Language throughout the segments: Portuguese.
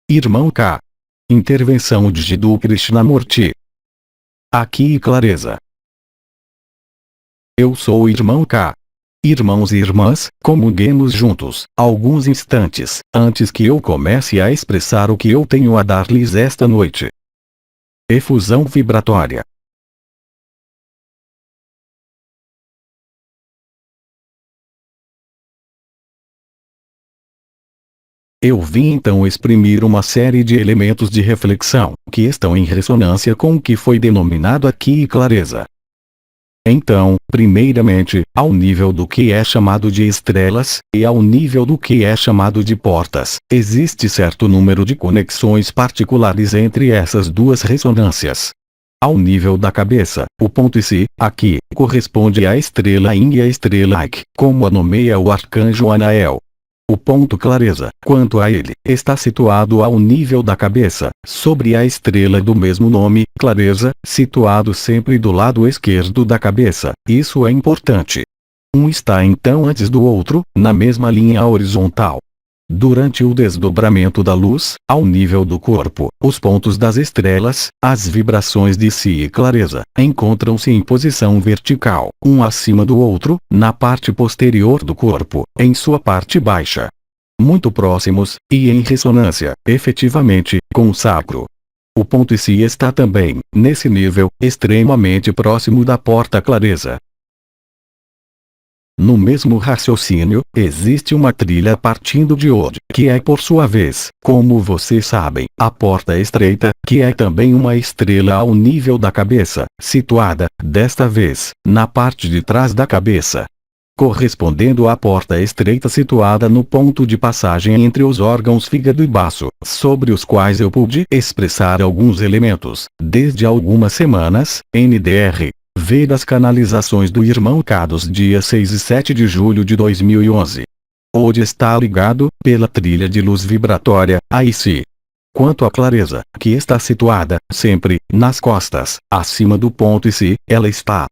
Irmão K. Intervenção de Jiddu Krishnamurti. Aqui clareza. Eu sou o irmão K. Irmãos e irmãs, comunguemos juntos, alguns instantes, antes que eu comece a expressar o que eu tenho a dar-lhes esta noite. Efusão vibratória. Eu vim então exprimir uma série de elementos de reflexão, que estão em ressonância com o que foi denominado aqui clareza. Então, primeiramente, ao nível do que é chamado de estrelas, e ao nível do que é chamado de portas, existe certo número de conexões particulares entre essas duas ressonâncias. Ao nível da cabeça, o ponto Si, aqui, corresponde à estrela Yin e à estrela Ik, como a nomeia o arcanjo Anael. O ponto clareza, quanto a ele, está situado ao nível da cabeça, sobre a estrela do mesmo nome, clareza, situado sempre do lado esquerdo da cabeça. Isso é importante. Um está então antes do outro, na mesma linha horizontal. Durante o desdobramento da luz, ao nível do corpo, os pontos das estrelas, as vibrações de Si e clareza, encontram-se em posição vertical, um acima do outro, na parte posterior do corpo, em sua parte baixa. Muito próximos, e em ressonância, efetivamente, com o sacro. O ponto Si está também, nesse nível, extremamente próximo da porta clareza. No mesmo raciocínio, existe uma trilha partindo de Od, que é por sua vez, como vocês sabem, a porta estreita, que é também uma estrela ao nível da cabeça, situada, desta vez, na parte de trás da cabeça. Correspondendo à porta estreita situada no ponto de passagem entre os órgãos fígado e baço, sobre os quais eu pude expressar alguns elementos, desde algumas semanas, NDR. Ver as canalizações do irmão K dos dias 6 e 7 de julho de 2011. Onde está ligado, pela trilha de luz vibratória, a Si. Quanto à clareza, que está situada, sempre, nas costas, acima do ponto Si, ela está,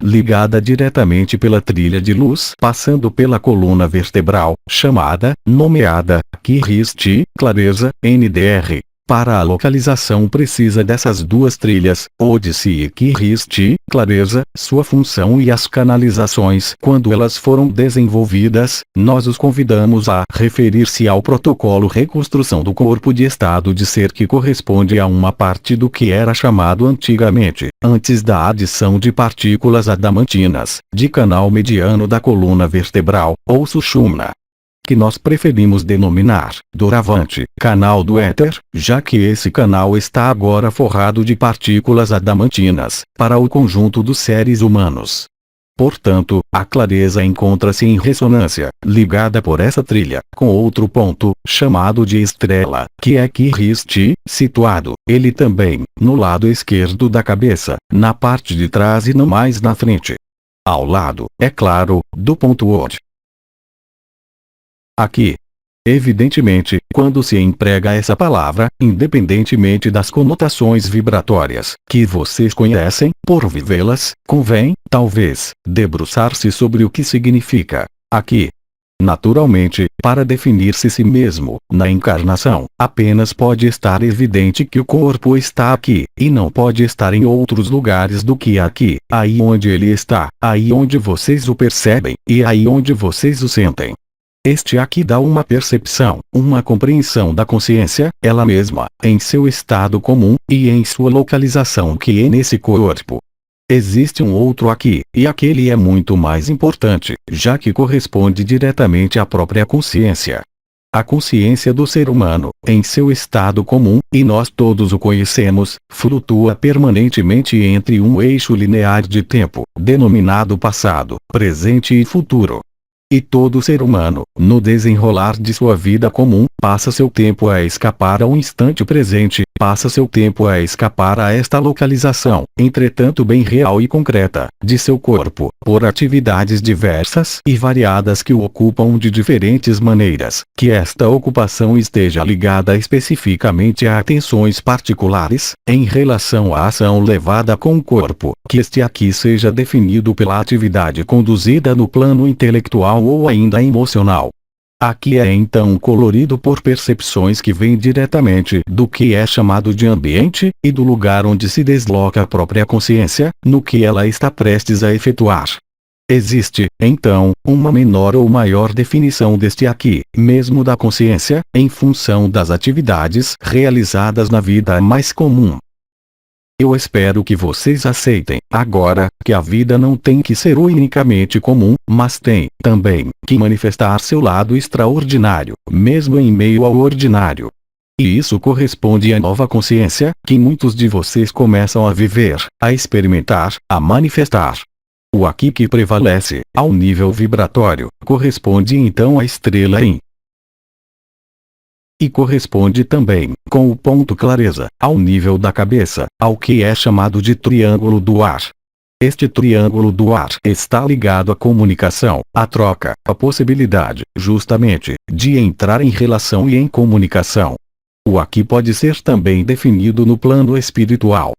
ligada diretamente pela trilha de luz, passando pela coluna vertebral, chamada, nomeada, Kiristi, clareza, NDR. Para a localização precisa dessas duas trilhas, Si e Kiristi, clareza, sua função e as canalizações. Quando elas foram desenvolvidas, nós os convidamos a referir-se ao protocolo reconstrução do corpo de estado de ser que corresponde a uma parte do que era chamado antigamente, antes da adição de partículas adamantinas, de canal mediano da coluna vertebral, ou Sushumna. Que nós preferimos denominar, doravante, canal do éter, já que esse canal está agora forrado de partículas adamantinas, para o conjunto dos seres humanos. Portanto, a clareza encontra-se em ressonância, ligada por essa trilha, com outro ponto, chamado de estrela, que é Kiristi, situado, ele também, no lado esquerdo da cabeça, na parte de trás e não mais na frente. Ao lado, é claro, do ponto Od. Aqui. Evidentemente, quando se emprega essa palavra, independentemente das conotações vibratórias, que vocês conhecem, por vivê-las, convém, talvez, debruçar-se sobre o que significa aqui. Naturalmente, para definir-se si mesmo, na encarnação, apenas pode estar evidente que o corpo está aqui, e não pode estar em outros lugares do que aqui, aí onde ele está, aí onde vocês o percebem, e aí onde vocês o sentem. Este aqui dá uma percepção, uma compreensão da consciência, ela mesma, em seu estado comum, e em sua localização que é nesse corpo. Existe um outro aqui, e aquele é muito mais importante, já que corresponde diretamente à própria consciência. A consciência do ser humano, em seu estado comum, e nós todos o conhecemos, flutua permanentemente entre um eixo linear de tempo, denominado passado, presente e futuro. E todo ser humano, no desenrolar de sua vida comum, passa seu tempo a escapar ao instante presente, passa seu tempo a escapar a esta localização, entretanto bem real e concreta, de seu corpo, por atividades diversas e variadas que o ocupam de diferentes maneiras, que esta ocupação esteja ligada especificamente a atenções particulares, em relação à ação levada com o corpo, que este aqui seja definido pela atividade conduzida no plano intelectual ou ainda emocional. Aqui é então colorido por percepções que vêm diretamente do que é chamado de ambiente, e do lugar onde se desloca a própria consciência, no que ela está prestes a efetuar. Existe, então, uma menor ou maior definição deste aqui, mesmo da consciência, em função das atividades realizadas na vida mais comum. Eu espero que vocês aceitem, agora, que a vida não tem que ser unicamente comum, mas tem, também, que manifestar seu lado extraordinário, mesmo em meio ao ordinário. E isso corresponde à nova consciência, que muitos de vocês começam a viver, a experimentar, a manifestar. O aqui que prevalece, ao nível vibratório, corresponde então à estrela em. E corresponde também, com o ponto clareza, ao nível da cabeça, ao que é chamado de triângulo do ar. Este triângulo do ar está ligado à comunicação, à troca, à possibilidade, justamente, de entrar em relação e em comunicação. O aqui pode ser também definido no plano espiritual.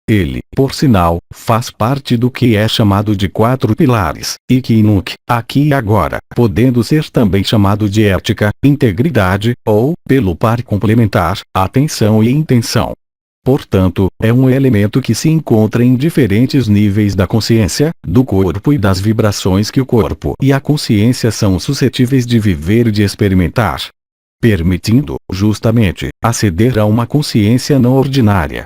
Ele, por sinal, faz parte do que é chamado de 4 pilares, e que aqui e agora, podendo ser também chamado de ética, integridade, ou, pelo par complementar, atenção e intenção. Portanto, é um elemento que se encontra em diferentes níveis da consciência, do corpo e das vibrações que o corpo e a consciência são suscetíveis de viver e de experimentar, permitindo, justamente, aceder a uma consciência não ordinária.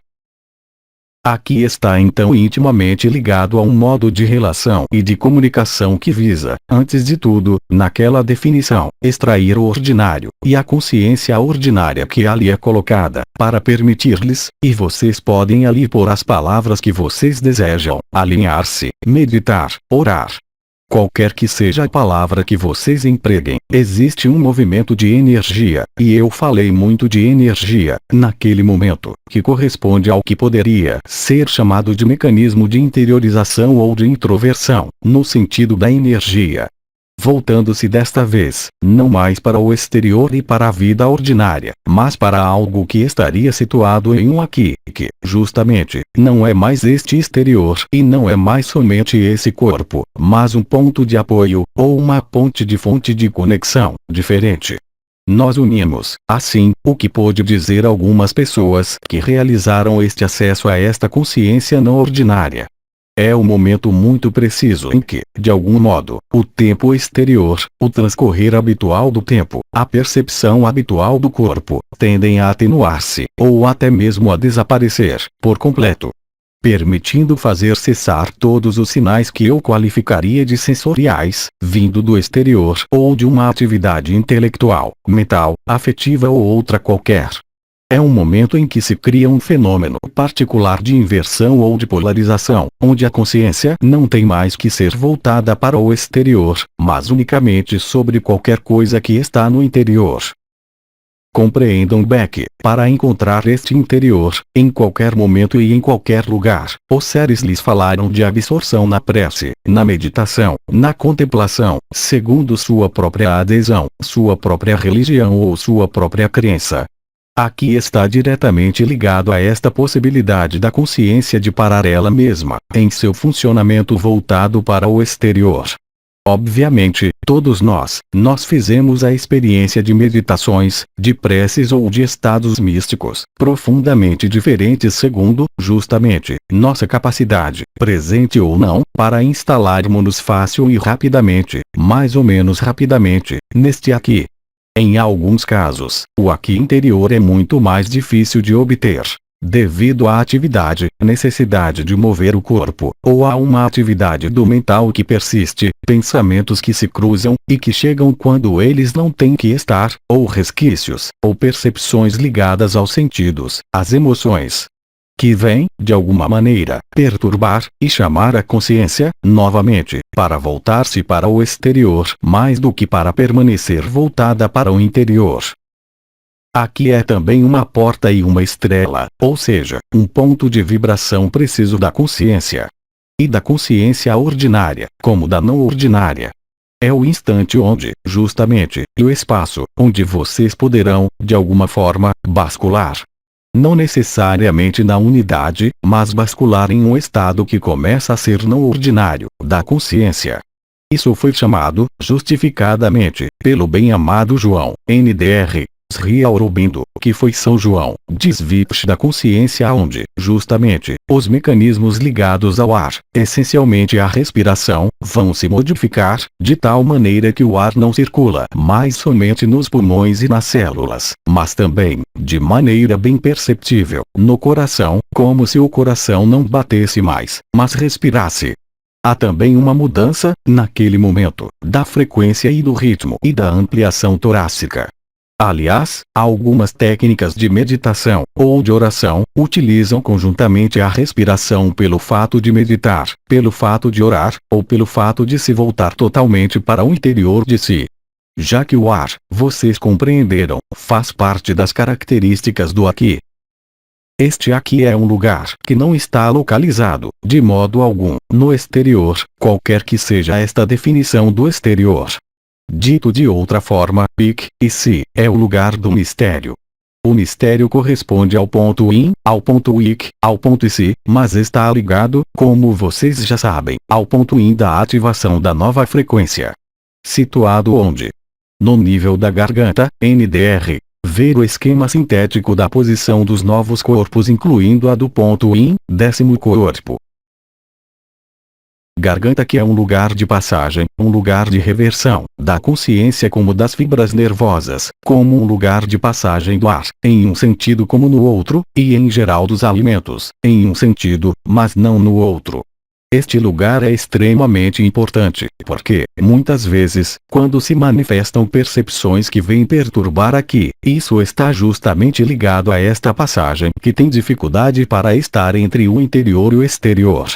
Aqui está então intimamente ligado a um modo de relação e de comunicação que visa, antes de tudo, naquela definição, extrair o ordinário, e a consciência ordinária que ali é colocada, para permitir-lhes, e vocês podem ali pôr as palavras que vocês desejam, alinhar-se, meditar, orar. Qualquer que seja a palavra que vocês empreguem, existe um movimento de energia, e eu falei muito de energia, naquele momento, que corresponde ao que poderia ser chamado de mecanismo de interiorização ou de introversão, no sentido da energia. Voltando-se desta vez, não mais para o exterior e para a vida ordinária, mas para algo que estaria situado em um aqui, que, justamente, não é mais este exterior e não é mais somente esse corpo, mas um ponto de apoio, ou uma ponte de fonte de conexão, diferente. Nós unimos, assim, o que pôde dizer algumas pessoas que realizaram este acesso a esta consciência não ordinária. É um momento muito preciso em que, de algum modo, o tempo exterior, o transcorrer habitual do tempo, a percepção habitual do corpo, tendem a atenuar-se, ou até mesmo a desaparecer, por completo. Permitindo fazer cessar todos os sinais que eu qualificaria de sensoriais, vindo do exterior ou de uma atividade intelectual, mental, afetiva ou outra qualquer. É um momento em que se cria um fenômeno particular de inversão ou de polarização, onde a consciência não tem mais que ser voltada para o exterior, mas unicamente sobre qualquer coisa que está no interior. Compreendam Beck, para encontrar este interior, em qualquer momento e em qualquer lugar, os seres lhes falaram de absorção na prece, na meditação, na contemplação, segundo sua própria adesão, sua própria religião ou sua própria crença. Aqui está diretamente ligado a esta possibilidade da consciência de parar ela mesma, em seu funcionamento voltado para o exterior. Obviamente, todos nós fizemos a experiência de meditações, de preces ou de estados místicos, profundamente diferentes segundo, justamente, nossa capacidade, presente ou não, para instalarmos-nos fácil e rapidamente, mais ou menos rapidamente, neste aqui. Em alguns casos, o aqui interior é muito mais difícil de obter, devido à atividade, necessidade de mover o corpo, ou a uma atividade do mental que persiste, pensamentos que se cruzam, e que chegam quando eles não têm que estar, ou resquícios, ou percepções ligadas aos sentidos, às emoções, que vêm, de alguma maneira, perturbar, e chamar a consciência, novamente, para voltar-se para o exterior, mais do que para permanecer voltada para o interior. Aqui é também uma porta e uma estrela, ou seja, um ponto de vibração preciso da consciência. E da consciência ordinária, como da não ordinária. É o instante onde, justamente, e o espaço, onde vocês poderão, de alguma forma, bascular. Não necessariamente na unidade, mas bascular em um estado que começa a ser não ordinário, da consciência. Isso foi chamado, justificadamente, pelo bem-amado João, N.Dr. Sri Aurobindo, que foi São João, desvipsh da consciência onde, justamente, os mecanismos ligados ao ar, essencialmente à respiração, vão se modificar, de tal maneira que o ar não circula mais somente nos pulmões e nas células, mas também, de maneira bem perceptível, no coração, como se o coração não batesse mais, mas respirasse. Há também uma mudança, naquele momento, da frequência e do ritmo e da ampliação torácica. Aliás, algumas técnicas de meditação, ou de oração, utilizam conjuntamente a respiração pelo fato de meditar, pelo fato de orar, ou pelo fato de se voltar totalmente para o interior de si. Já que o ar, vocês compreenderam, faz parte das características do aqui. Este aqui é um lugar que não está localizado, de modo algum, no exterior, qualquer que seja esta definição do exterior. Dito de outra forma, ik, e si, é o lugar do mistério. O mistério corresponde ao ponto in, ao ponto ik, ao ponto e si, mas está ligado, como vocês já sabem, ao ponto in da ativação da nova frequência. Situado onde? No nível da garganta, NDR. Ver o esquema sintético da posição dos novos corpos incluindo a do ponto in, 10º corpo. Garganta que é um lugar de passagem, um lugar de reversão, da consciência como das fibras nervosas, como um lugar de passagem do ar, em um sentido como no outro, e em geral dos alimentos, em um sentido, mas não no outro. Este lugar é extremamente importante, porque, muitas vezes, quando se manifestam percepções que vêm perturbar aqui, isso está justamente ligado a esta passagem que tem dificuldade para estar entre o interior e o exterior.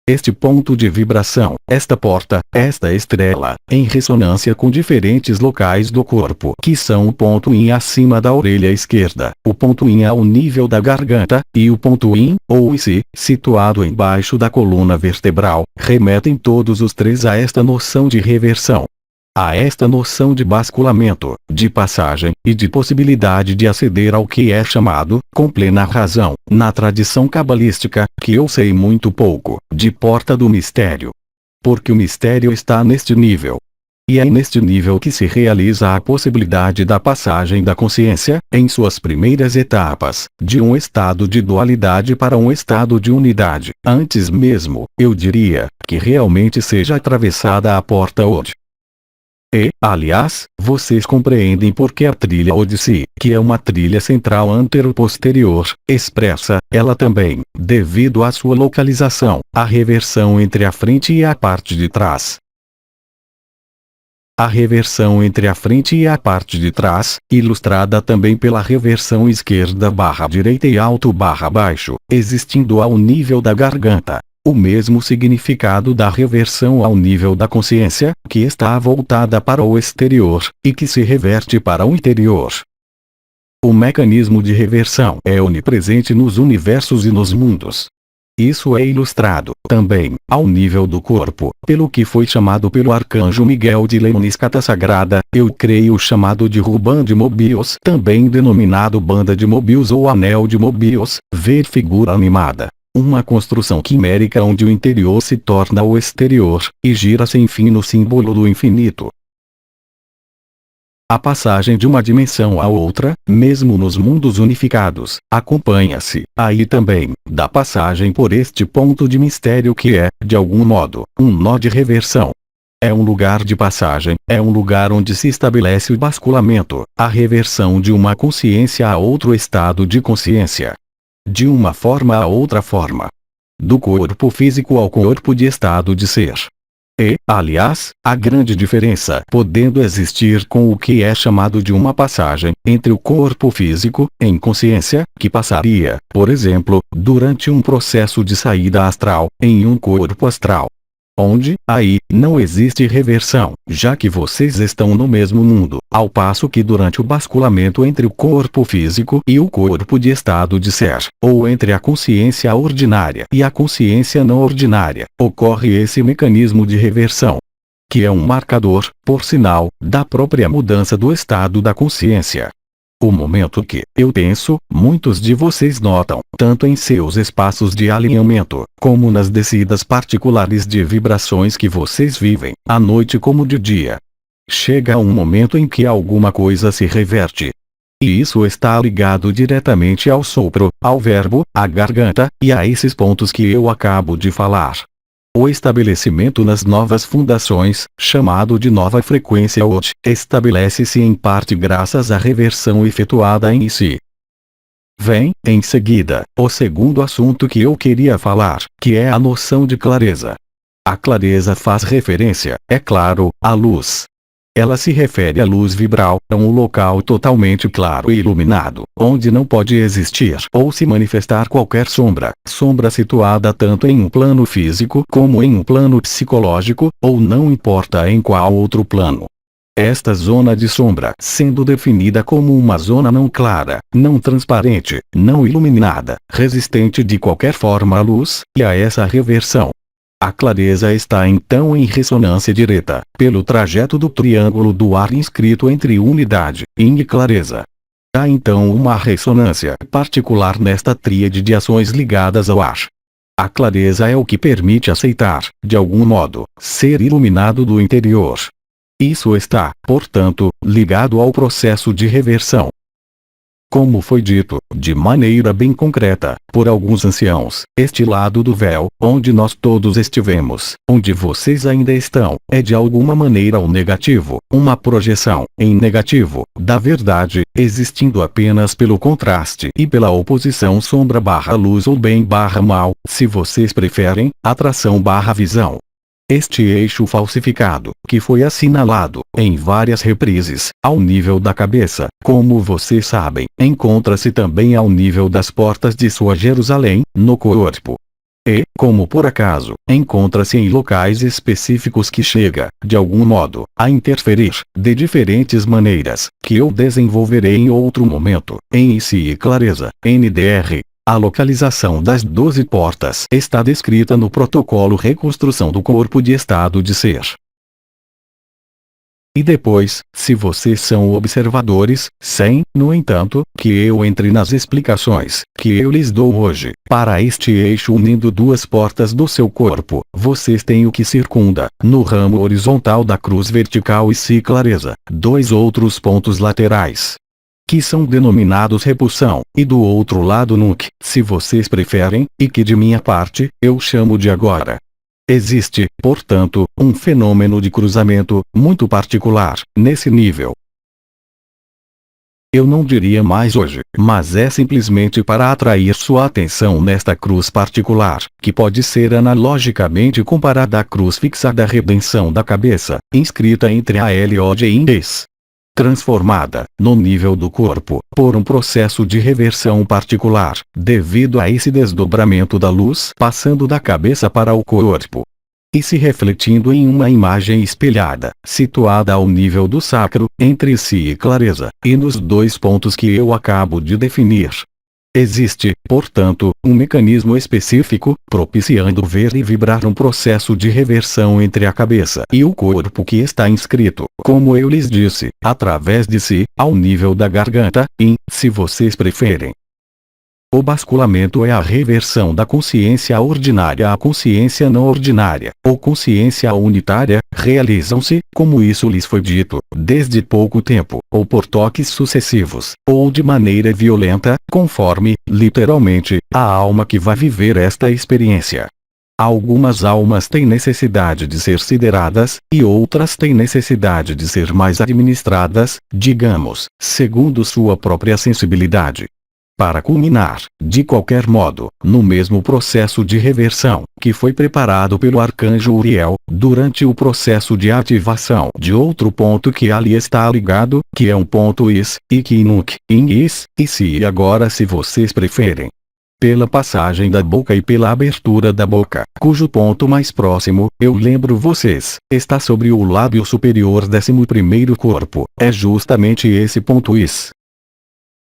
Este ponto de vibração, esta porta, esta estrela, em ressonância com diferentes locais do corpo que são o ponto in acima da orelha esquerda, o ponto in ao nível da garganta, e o ponto in, ou IC, situado embaixo da coluna vertebral, remetem todos os três a esta noção de reversão. A esta noção de basculamento, de passagem, e de possibilidade de aceder ao que é chamado, com plena razão, na tradição cabalística, que eu sei muito pouco, de porta do mistério. Porque o mistério está neste nível. E é neste nível que se realiza a possibilidade da passagem da consciência, em suas primeiras etapas, de um estado de dualidade para um estado de unidade, antes mesmo, eu diria, que realmente seja atravessada a porta Od. E, aliás, vocês compreendem porque a trilha Odissi, que é uma trilha central antero-posterior, expressa, ela também, devido à sua localização, a reversão entre a frente e a parte de trás. A reversão entre a frente e a parte de trás, ilustrada também pela reversão esquerda/direita e alto/baixo, existindo ao nível da garganta. O mesmo significado da reversão ao nível da consciência, que está voltada para o exterior, e que se reverte para o interior. O mecanismo de reversão é onipresente nos universos e nos mundos. Isso é ilustrado, também, ao nível do corpo, pelo que foi chamado pelo arcanjo Miguel de Leoniscata Sagrada, eu creio chamado de Ruban de Mobius, também denominado Banda de Mobius ou Anel de Mobius, ver figura animada. Uma construção quimérica onde o interior se torna o exterior, e gira sem fim no símbolo do infinito. A passagem de uma dimensão a outra, mesmo nos mundos unificados, acompanha-se, aí também, da passagem por este ponto de mistério que é, de algum modo, um nó de reversão. É um lugar de passagem, é um lugar onde se estabelece o basculamento, a reversão de uma consciência a outro estado de consciência. De uma forma a outra forma. Do corpo físico ao corpo de estado de ser. E, aliás, a grande diferença podendo existir com o que é chamado de uma passagem, entre o corpo físico, em consciência, que passaria, por exemplo, durante um processo de saída astral, em um corpo astral. Onde, aí, não existe reversão, já que vocês estão no mesmo mundo, ao passo que durante o basculamento entre o corpo físico e o corpo de estado de ser, ou entre a consciência ordinária e a consciência não ordinária, ocorre esse mecanismo de reversão. Que é um marcador, por sinal, da própria mudança do estado da consciência. O momento que eu penso, muitos de vocês notam, tanto em seus espaços de alinhamento, como nas descidas particulares de vibrações que vocês vivem, à noite como de dia. Chega um momento em que alguma coisa se reverte. E isso está ligado diretamente ao sopro, ao verbo, à garganta, e a esses pontos que eu acabo de falar. O estabelecimento nas novas fundações, chamado de nova frequência OT, estabelece-se em parte graças à reversão efetuada em si. Vem, em seguida, o segundo assunto que eu queria falar, que é a noção de clareza. A clareza faz referência, é claro, à luz. Ela se refere à luz vibral, a um local totalmente claro e iluminado, onde não pode existir ou se manifestar qualquer sombra, sombra situada tanto em um plano físico como em um plano psicológico, ou não importa em qual outro plano. Esta zona de sombra sendo definida como uma zona não clara, não transparente, não iluminada, resistente de qualquer forma à luz, e a essa reversão. A clareza está então em ressonância direta, pelo trajeto do triângulo do ar inscrito entre unidade, yin e clareza. Há então uma ressonância particular nesta tríade de ações ligadas ao ar. A clareza é o que permite aceitar, de algum modo, ser iluminado do interior. Isso está, portanto, ligado ao processo de reversão. Como foi dito, de maneira bem concreta, por alguns anciãos, este lado do véu, onde nós todos estivemos, onde vocês ainda estão, é de alguma maneira o negativo, uma projeção, em negativo, da verdade, existindo apenas pelo contraste e pela oposição sombra/luz ou bem/mal, se vocês preferem, atração/visão. Este eixo falsificado, que foi assinalado, em várias reprises, ao nível da cabeça, como vocês sabem, encontra-se também ao nível das portas de sua Jerusalém, no corpo. E, como por acaso, encontra-se em locais específicos que chega, de algum modo, a interferir, de diferentes maneiras, que eu desenvolverei em outro momento, em Si e Clareza, NDR. A localização das 12 portas está descrita no protocolo Reconstrução do Corpo de Estado de Ser. E depois, se vocês são observadores, sem, no entanto, que eu entre nas explicações que eu lhes dou hoje, para este eixo unindo duas portas do seu corpo, vocês têm o que circunda, no ramo horizontal da cruz vertical e Si Clareza, dois outros pontos laterais, que são denominados repulsão, e do outro lado Nuke, se vocês preferem, e que de minha parte, eu chamo de agora. Existe, portanto, um fenômeno de cruzamento, muito particular, nesse nível. Eu não diria mais hoje, mas é simplesmente para atrair sua atenção nesta cruz particular, que pode ser analogicamente comparada à cruz fixa da redenção da cabeça, inscrita entre a LOD e Indes, transformada, no nível do corpo, por um processo de reversão particular, devido a esse desdobramento da luz passando da cabeça para o corpo, e se refletindo em uma imagem espelhada, situada ao nível do sacro, entre Si e Clareza, e nos dois pontos que eu acabo de definir. Existe, portanto, um mecanismo específico, propiciando ver e vibrar um processo de reversão entre a cabeça e o corpo que está inscrito, como eu lhes disse, através de Si, ao nível da garganta, se vocês preferem. O basculamento é a reversão da consciência ordinária à consciência não ordinária, ou consciência unitária, realizam-se, como isso lhes foi dito, desde pouco tempo, ou por toques sucessivos, ou de maneira violenta, conforme, literalmente, a alma que vai viver esta experiência. Algumas almas têm necessidade de ser sideradas, e outras têm necessidade de ser mais administradas, digamos, segundo sua própria sensibilidade. Para culminar, de qualquer modo, no mesmo processo de reversão, que foi preparado pelo arcanjo Uriel, durante o processo de ativação de outro ponto que ali está ligado, que é um ponto Is, e que Nuke, Is, e Si agora se vocês preferem. Pela passagem da boca e pela abertura da boca, cujo ponto mais próximo, eu lembro vocês, está sobre o lábio superior 11º corpo, é justamente esse ponto Is.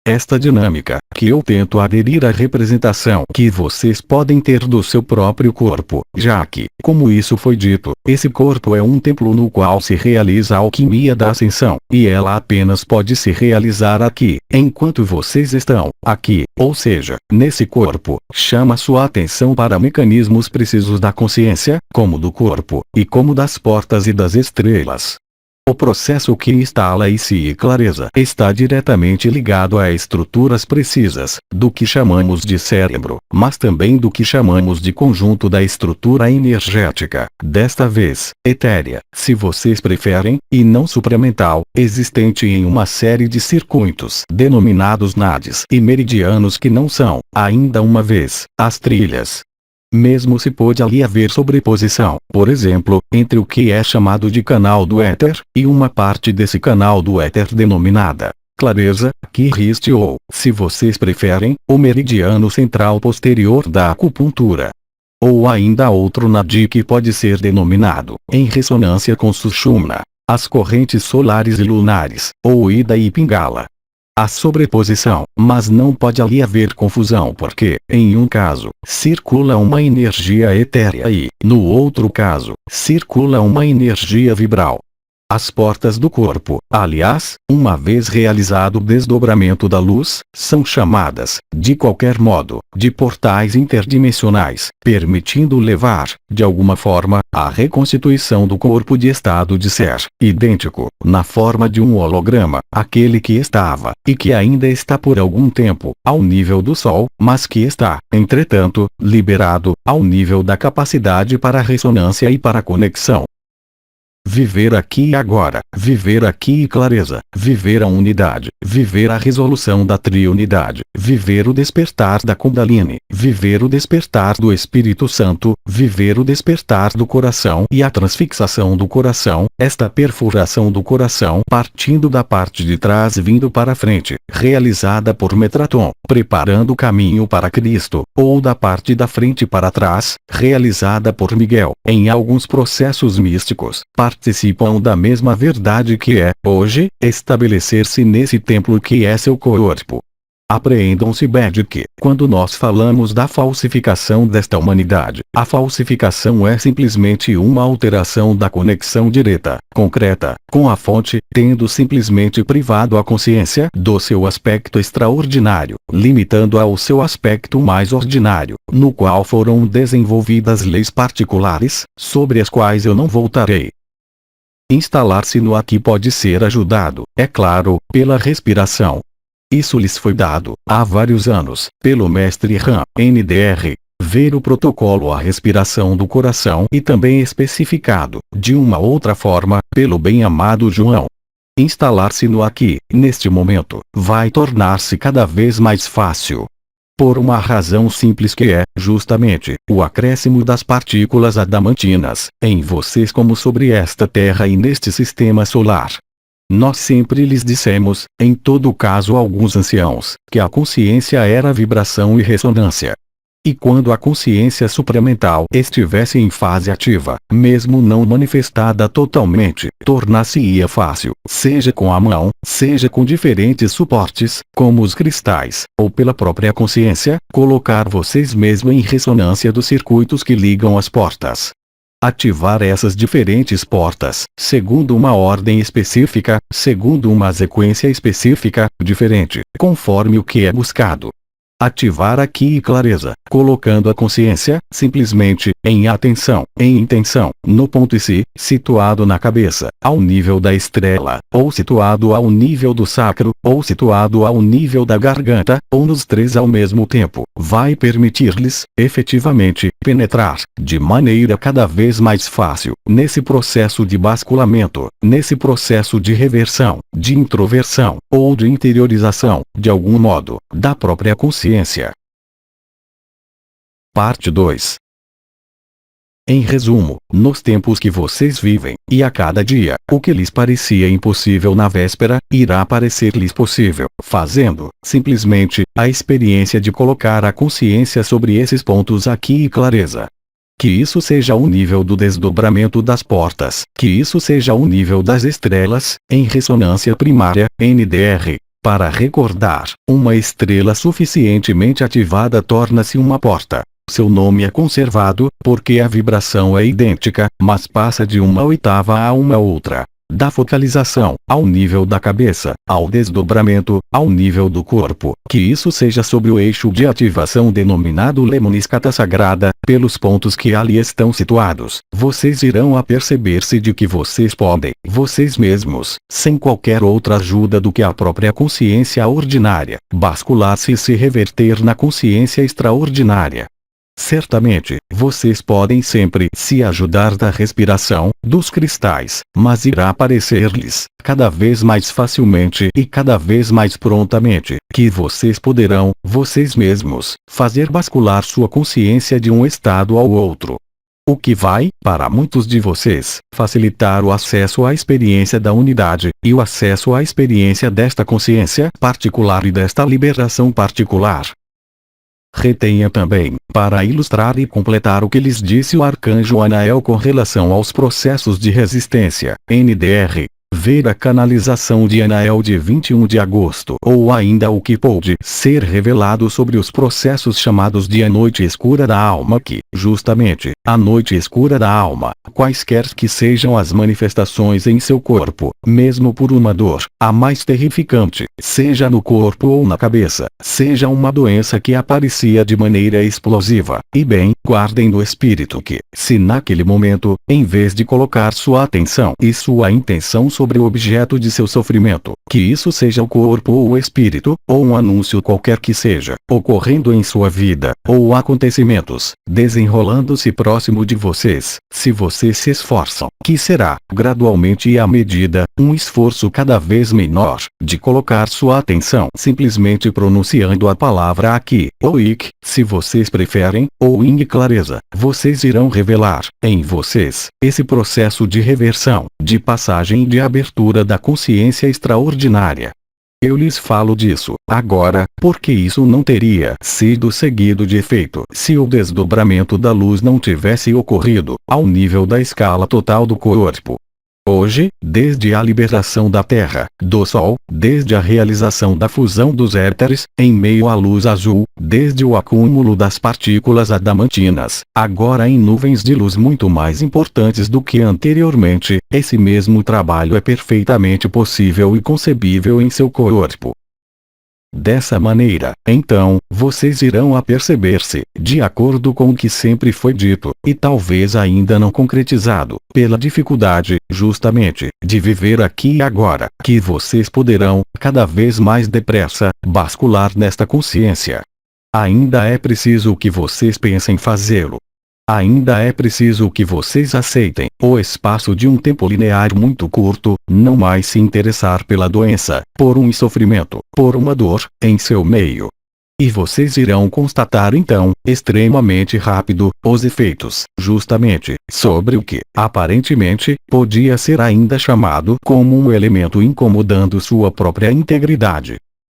Esta dinâmica, que eu tento aderir à representação que vocês podem ter do seu próprio corpo, já que, como isso foi dito, esse corpo é um templo no qual se realiza a alquimia da ascensão, e ela apenas pode se realizar aqui, enquanto vocês estão aqui, ou seja, nesse corpo, chama sua atenção para mecanismos precisos da consciência, como do corpo, e como das portas e das estrelas. O processo que instala e clareza está diretamente ligado a estruturas precisas, do que chamamos de cérebro, mas também do que chamamos de conjunto da estrutura energética, desta vez, etérea, se vocês preferem, e não supramental, existente em uma série de circuitos denominados nadis e meridianos que não são, ainda uma vez, as trilhas. Mesmo se pode ali haver sobreposição, por exemplo, entre o que é chamado de canal do éter, e uma parte desse canal do éter denominada clareza, que existe ou, se vocês preferem, o meridiano central posterior da acupuntura. Ou ainda outro nadi que pode ser denominado, em ressonância com Sushumna, as correntes solares e lunares, ou Ida e Pingala. Há sobreposição, mas não pode ali haver confusão porque, em um caso, circula uma energia etérea e, no outro caso, circula uma energia vibral. As portas do corpo, aliás, uma vez realizado o desdobramento da luz, são chamadas, de qualquer modo, de portais interdimensionais, permitindo levar, de alguma forma, a reconstituição do corpo de estado de ser, idêntico, na forma de um holograma, aquele que estava, e que ainda está por algum tempo, ao nível do Sol, mas que está, entretanto, liberado, ao nível da capacidade para ressonância e para conexão. Viver aqui e agora, viver aqui e clareza, viver a unidade, viver a resolução da triunidade, viver o despertar da Kundalini, viver o despertar do Espírito Santo, viver o despertar do coração e a transfixação do coração, esta perfuração do coração partindo da parte de trás vindo para frente, realizada por Metatron, preparando o caminho para Cristo, ou da parte da frente para trás, realizada por Miguel, em alguns processos místicos, participam da mesma verdade que é, hoje, estabelecer-se nesse templo que é seu corpo. Apreendam-se bem de que, quando nós falamos da falsificação desta humanidade, a falsificação é simplesmente uma alteração da conexão direta, concreta, com a fonte, tendo simplesmente privado a consciência do seu aspecto extraordinário, limitando-a ao seu aspecto mais ordinário, no qual foram desenvolvidas leis particulares, sobre as quais eu não voltarei. Instalar-se no aqui pode ser ajudado, é claro, pela respiração. Isso lhes foi dado, há vários anos, pelo mestre Ram, NDR. Ver o protocolo à respiração do coração e também especificado, de uma outra forma, pelo bem-amado João. Instalar-se no aqui, neste momento, vai tornar-se cada vez mais fácil. Por uma razão simples que é, justamente, o acréscimo das partículas adamantinas, em vocês como sobre esta Terra e neste sistema solar. Nós sempre lhes dissemos, em todo caso alguns anciãos, que a consciência era vibração e ressonância. E quando a consciência supramental estivesse em fase ativa, mesmo não manifestada totalmente, tornar-se-ia fácil, seja com a mão, seja com diferentes suportes, como os cristais, ou pela própria consciência, colocar vocês mesmo em ressonância dos circuitos que ligam as portas. Ativar essas diferentes portas, segundo uma ordem específica, segundo uma sequência específica, diferente, conforme o que é buscado. Ativar aqui e clareza, colocando a consciência, simplesmente, em atenção, em intenção, no ponto si, situado na cabeça, ao nível da estrela, ou situado ao nível do sacro, ou situado ao nível da garganta, ou nos três ao mesmo tempo, vai permitir-lhes, efetivamente, penetrar, de maneira cada vez mais fácil, nesse processo de basculamento, nesse processo de reversão, de introversão, ou de interiorização, de algum modo, da própria consciência. Parte 2. Em resumo, nos tempos que vocês vivem, e a cada dia, o que lhes parecia impossível na véspera, irá parecer-lhes possível, fazendo, simplesmente, a experiência de colocar a consciência sobre esses pontos aqui e clareza. Que isso seja o nível do desdobramento das portas, que isso seja o nível das estrelas, em ressonância primária, NDR. Para recordar, uma estrela suficientemente ativada torna-se uma porta. Seu nome é conservado, porque a vibração é idêntica, mas passa de uma oitava a uma outra. Da focalização, ao nível da cabeça, ao desdobramento, ao nível do corpo, que isso seja sobre o eixo de ativação denominado Lemniscata Sagrada, pelos pontos que ali estão situados, vocês irão aperceber-se de que vocês podem, vocês mesmos, sem qualquer outra ajuda do que a própria consciência ordinária, bascular-se e se reverter na consciência extraordinária. Certamente, vocês podem sempre se ajudar da respiração, dos cristais, mas irá aparecer-lhes, cada vez mais facilmente e cada vez mais prontamente, que vocês poderão, vocês mesmos, fazer bascular sua consciência de um estado ao outro. O que vai, para muitos de vocês, facilitar o acesso à experiência da unidade, e o acesso à experiência desta consciência particular e desta liberação particular. Retenha também, para ilustrar e completar o que lhes disse o arcanjo Anael com relação aos processos de resistência, NDR. Ver a canalização de Anael de 21 de agosto ou ainda o que pôde ser revelado sobre os processos chamados de a noite escura da alma que, justamente, a noite escura da alma, quaisquer que sejam as manifestações em seu corpo, mesmo por uma dor, a mais terrificante, seja no corpo ou na cabeça, seja uma doença que aparecia de maneira explosiva, e bem, guardem no espírito que, se naquele momento, em vez de colocar sua atenção e sua intenção sobre o objeto de seu sofrimento, que isso seja o corpo ou o espírito, ou um anúncio qualquer que seja, ocorrendo em sua vida, ou acontecimentos, desenrolando-se próximo de vocês, se vocês se esforçam, que será, gradualmente e à medida, um esforço cada vez menor, de colocar sua atenção simplesmente pronunciando a palavra aqui, ou ik, se vocês preferem, ou em clareza, vocês irão revelar, em vocês, esse processo de reversão, de passagem e de abertura da consciência extraordinária. Eu lhes falo disso, agora, porque isso não teria sido seguido de efeito se o desdobramento da luz não tivesse ocorrido, ao nível da escala total do corpo. Hoje, desde a liberação da Terra, do Sol, desde a realização da fusão dos éteres, em meio à luz azul, desde o acúmulo das partículas adamantinas, agora em nuvens de luz muito mais importantes do que anteriormente, esse mesmo trabalho é perfeitamente possível e concebível em seu corpo. Dessa maneira, então, vocês irão aperceber-se, de acordo com o que sempre foi dito, e talvez ainda não concretizado, pela dificuldade, justamente, de viver aqui e agora, que vocês poderão, cada vez mais depressa, bascular nesta consciência. Ainda é preciso que vocês pensem fazê-lo. Ainda é preciso que vocês aceitem, o espaço de um tempo linear muito curto, não mais se interessar pela doença, por um sofrimento, por uma dor, em seu meio. E vocês irão constatar então, extremamente rápido, os efeitos, justamente, sobre o que, aparentemente, podia ser ainda chamado como um elemento incomodando sua própria integridade.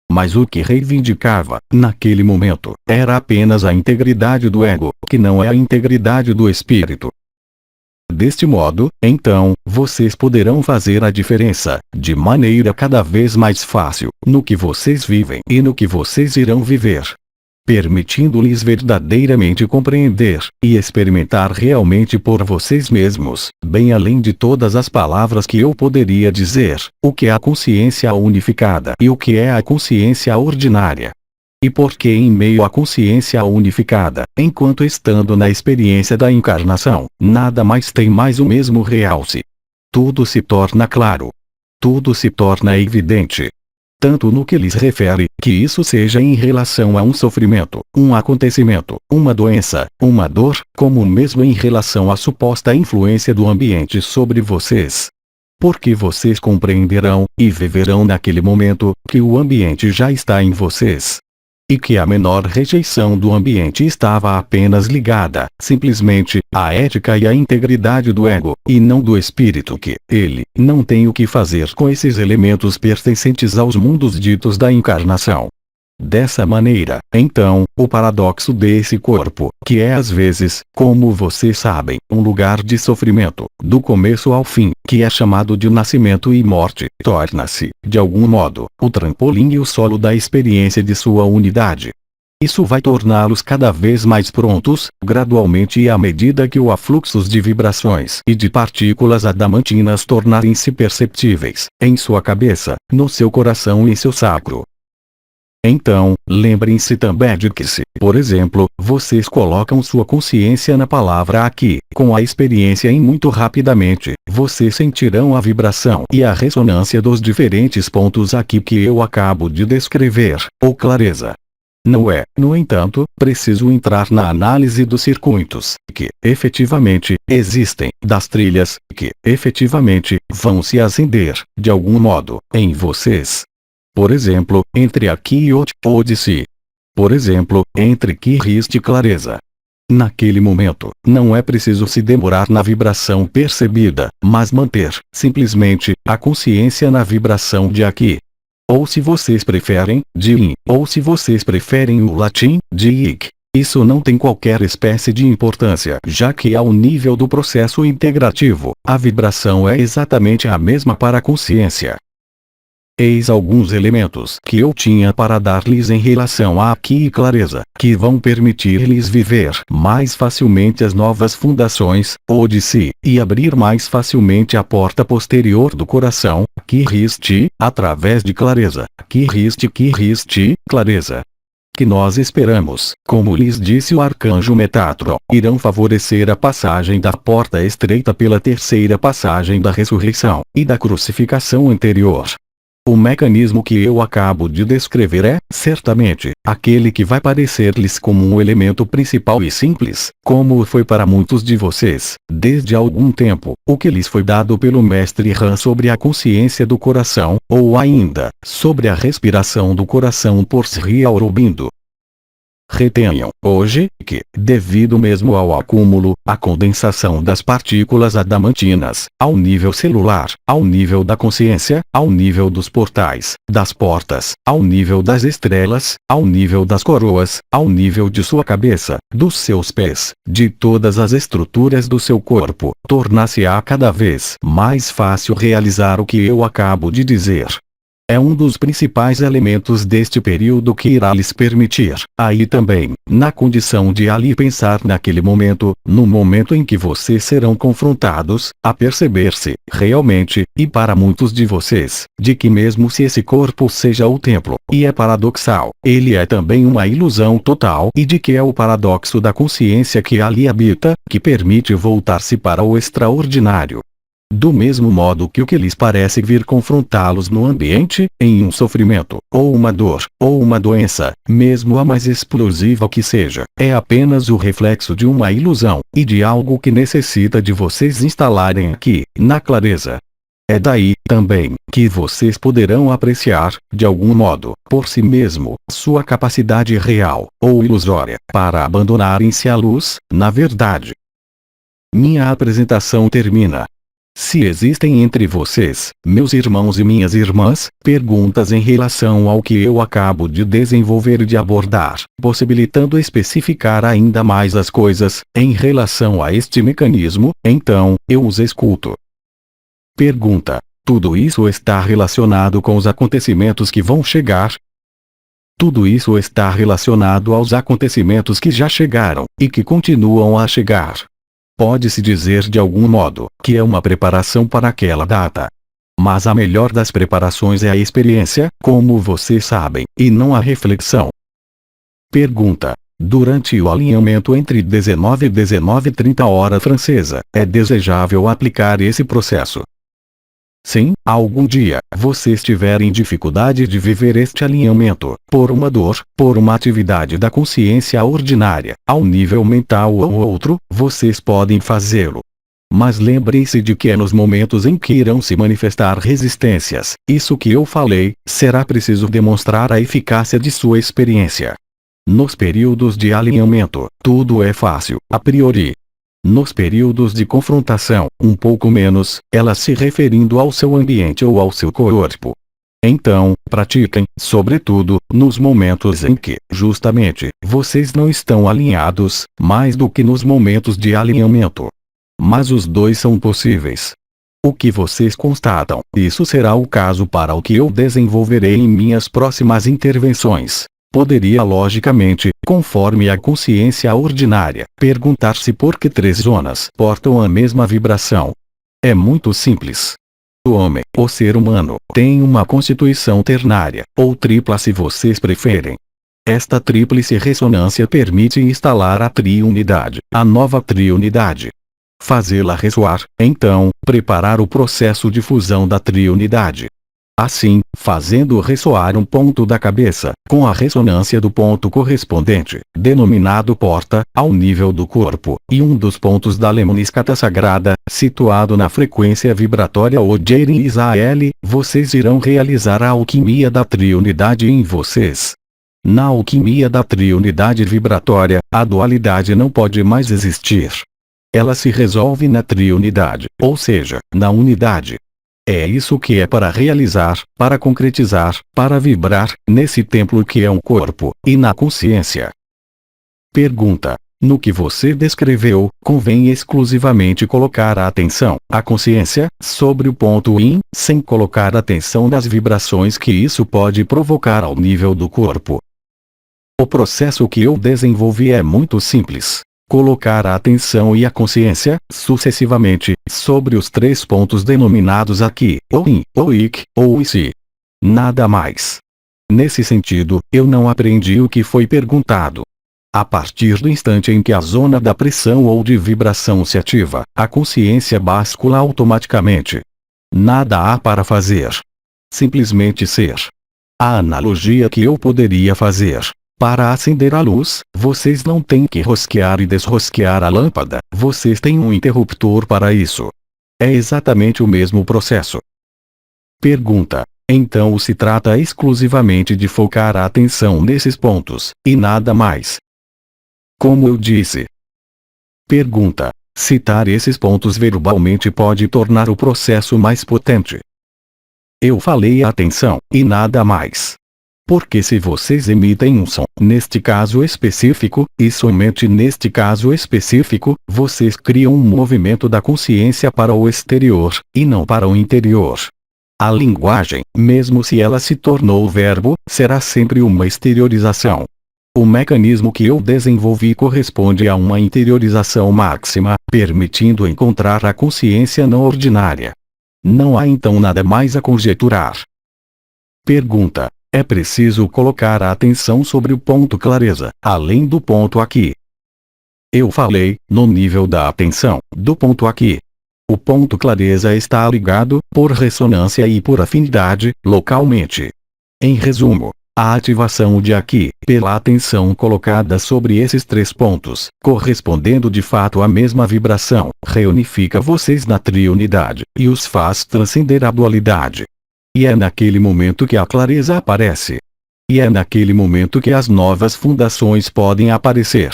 Mas o que reivindicava, naquele momento, era apenas a integridade do ego, que não é a integridade do espírito. Deste modo, então, vocês poderão fazer a diferença, de maneira cada vez mais fácil, no que vocês vivem e no que vocês irão viver. Permitindo-lhes verdadeiramente compreender, e experimentar realmente por vocês mesmos, bem além de todas as palavras que eu poderia dizer, o que é a consciência unificada e o que é a consciência ordinária. E porque em meio à consciência unificada, enquanto estando na experiência da encarnação, nada mais tem mais o mesmo realce. Tudo se torna claro. Tudo se torna evidente. Tanto no que lhes refere, que isso seja em relação a um sofrimento, um acontecimento, uma doença, uma dor, como mesmo em relação à suposta influência do ambiente sobre vocês. Porque vocês compreenderão, e viverão naquele momento, que o ambiente já está em vocês. E que a menor rejeição do ambiente estava apenas ligada, simplesmente, à ética e à integridade do ego, e não do espírito que, ele, não tem o que fazer com esses elementos pertencentes aos mundos ditos da encarnação. Dessa maneira, então, o paradoxo desse corpo, que é às vezes, como vocês sabem, um lugar de sofrimento, do começo ao fim, que é chamado de nascimento e morte, torna-se, de algum modo, o trampolim e o solo da experiência de sua unidade. Isso vai torná-los cada vez mais prontos, gradualmente e à medida que o afluxos de vibrações e de partículas adamantinas tornarem-se perceptíveis, em sua cabeça, no seu coração e em seu sacro. Então, lembrem-se também de que se, por exemplo, vocês colocam sua consciência na palavra aqui, com a experiência em muito rapidamente, vocês sentirão a vibração e a ressonância dos diferentes pontos aqui que eu acabo de descrever, ou clareza. Não é, no entanto, preciso entrar na análise dos circuitos, que, efetivamente, existem, das trilhas, que, efetivamente, vão se acender, de algum modo, em vocês. Por exemplo, entre aqui e ou de si. Por exemplo, entre Kirist e clareza. Naquele momento, não é preciso se demorar na vibração percebida, mas manter, simplesmente, a consciência na vibração de aqui. Ou se vocês preferem, de in, ou se vocês preferem o latim, de ic. Isso não tem qualquer espécie de importância, já que ao nível do processo integrativo, a vibração é exatamente a mesma para a consciência. Eis alguns elementos que eu tinha para dar-lhes em relação a aqui e clareza, que vão permitir-lhes viver mais facilmente as novas fundações, ou de si, e abrir mais facilmente a porta posterior do coração, Kirist, através de clareza, Kirist, clareza. Que nós esperamos, como lhes disse o arcanjo Metatron, irão favorecer a passagem da porta estreita pela terceira passagem da ressurreição, e da crucificação anterior. O mecanismo que eu acabo de descrever é, certamente, aquele que vai parecer-lhes como um elemento principal e simples, como foi para muitos de vocês, desde algum tempo, o que lhes foi dado pelo Mestre Han sobre a consciência do coração, ou ainda, sobre a respiração do coração por Sri Aurobindo. Retenham, hoje, que, devido mesmo ao acúmulo, à condensação das partículas adamantinas, ao nível celular, ao nível da consciência, ao nível dos portais, das portas, ao nível das estrelas, ao nível das coroas, ao nível de sua cabeça, dos seus pés, de todas as estruturas do seu corpo, tornar-se-á cada vez mais fácil realizar o que eu acabo de dizer. É um dos principais elementos deste período que irá lhes permitir, aí também, na condição de ali pensar naquele momento, no momento em que vocês serão confrontados, a perceber-se, realmente, e para muitos de vocês, de que mesmo se esse corpo seja o templo, e é paradoxal, ele é também uma ilusão total e de que é o paradoxo da consciência que ali habita, que permite voltar-se para o extraordinário. Do mesmo modo que o que lhes parece vir confrontá-los no ambiente, em um sofrimento, ou uma dor, ou uma doença, mesmo a mais explosiva que seja, é apenas o reflexo de uma ilusão, e de algo que necessita de vocês instalarem aqui, na clareza. É daí, também, que vocês poderão apreciar, de algum modo, por si mesmo, sua capacidade real, ou ilusória, para abandonarem-se à luz, na verdade. Minha apresentação termina. Se existem entre vocês, meus irmãos e minhas irmãs, perguntas em relação ao que eu acabo de desenvolver e de abordar, possibilitando especificar ainda mais as coisas, em relação a este mecanismo, então, eu os escuto. Pergunta: tudo isso está relacionado com os acontecimentos que vão chegar? Tudo isso está relacionado aos acontecimentos que já chegaram, e que continuam a chegar. Pode-se dizer de algum modo, que é uma preparação para aquela data. Mas a melhor das preparações é a experiência, como vocês sabem, e não a reflexão. Pergunta: durante o alinhamento entre 19 e 19:30 hora francesa, é desejável aplicar esse processo? Sim, algum dia, vocês tiverem dificuldade de viver este alinhamento, por uma dor, por uma atividade da consciência ordinária, ao nível mental ou outro, vocês podem fazê-lo. Mas lembrem-se de que é nos momentos em que irão se manifestar resistências, isso que eu falei, será preciso demonstrar a eficácia de sua experiência. Nos períodos de alinhamento, tudo é fácil, a priori. Nos períodos de confrontação, um pouco menos, ela se referindo ao seu ambiente ou ao seu corpo. Então, pratiquem, sobretudo, nos momentos em que, justamente, vocês não estão alinhados, mais do que nos momentos de alinhamento. Mas os dois são possíveis. O que vocês constatam, isso será o caso para o que eu desenvolverei em minhas próximas intervenções. Poderia logicamente, conforme a consciência ordinária, perguntar-se por que três zonas portam a mesma vibração. É muito simples. O homem, o ser humano, tem uma constituição ternária, ou tripla se vocês preferem. Esta tríplice ressonância permite instalar a triunidade, a nova triunidade. Fazê-la ressoar, então, preparar o processo de fusão da triunidade. Assim, fazendo ressoar um ponto da cabeça, com a ressonância do ponto correspondente, denominado porta, ao nível do corpo, e um dos pontos da lemniscata sagrada, situado na frequência vibratória Ojerin Israel, vocês irão realizar a alquimia da triunidade em vocês. Na alquimia da triunidade vibratória, a dualidade não pode mais existir. Ela se resolve na triunidade, ou seja, na unidade. É isso que é para realizar, para concretizar, para vibrar, nesse templo que é um corpo, e na consciência. Pergunta: no que você descreveu, convém exclusivamente colocar a atenção, a consciência, sobre o ponto in, sem colocar atenção nas vibrações que isso pode provocar ao nível do corpo? O processo que eu desenvolvi é muito simples. Colocar a atenção e a consciência, sucessivamente, sobre os três pontos denominados aqui, ou in, ou ik, ou isi. Nada mais. Nesse sentido, eu não aprendi o que foi perguntado. A partir do instante em que a zona da pressão ou de vibração se ativa, a consciência bascula automaticamente. Nada há para fazer. Simplesmente ser. A analogia que eu poderia fazer. Para acender a luz, vocês não têm que rosquear e desrosquear a lâmpada, vocês têm um interruptor para isso. É exatamente o mesmo processo. Pergunta: então se trata exclusivamente de focar a atenção nesses pontos, e nada mais? Como eu disse. Pergunta: citar esses pontos verbalmente pode tornar o processo mais potente. Eu falei a atenção, e nada mais. Porque se vocês emitem um som, neste caso específico, e somente neste caso específico, vocês criam um movimento da consciência para o exterior, e não para o interior. A linguagem, mesmo se ela se tornou verbo, será sempre uma exteriorização. O mecanismo que eu desenvolvi corresponde a uma interiorização máxima, permitindo encontrar a consciência não ordinária. Não há então nada mais a conjecturar. Pergunta: é preciso colocar a atenção sobre o ponto clareza, além do ponto aqui. Eu falei, no nível da atenção, do ponto aqui. O ponto clareza está ligado, por ressonância e por afinidade, localmente. Em resumo, a ativação de aqui, pela atenção colocada sobre esses três pontos, correspondendo de fato à mesma vibração, reunifica vocês na triunidade, e os faz transcender a dualidade. E é naquele momento que a clareza aparece. E é naquele momento que as novas fundações podem aparecer.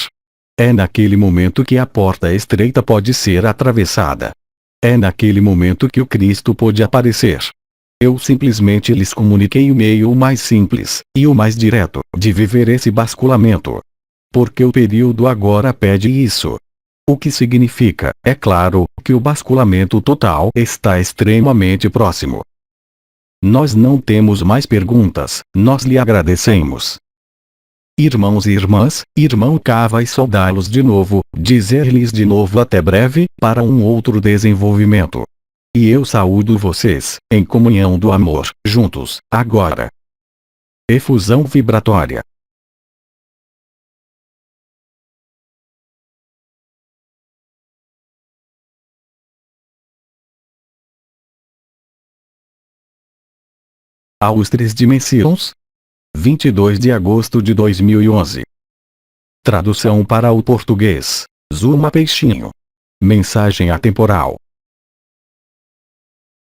É naquele momento que a porta estreita pode ser atravessada. É naquele momento que o Cristo pode aparecer. Eu simplesmente lhes comuniquei o meio mais simples, e o mais direto, de viver esse basculamento. Porque o período agora pede isso. O que significa, é claro, que o basculamento total está extremamente próximo. Nós não temos mais perguntas, nós lhe agradecemos. Irmãos e irmãs, irmão K vai saudá-los de novo, dizer-lhes de novo até breve, para um outro desenvolvimento. E eu saúdo vocês, em comunhão do amor, juntos, agora. Efusão vibratória. Aos 3 dimensões. 22 de agosto de 2011. Tradução para o português. Zuma Peixinho. Mensagem atemporal.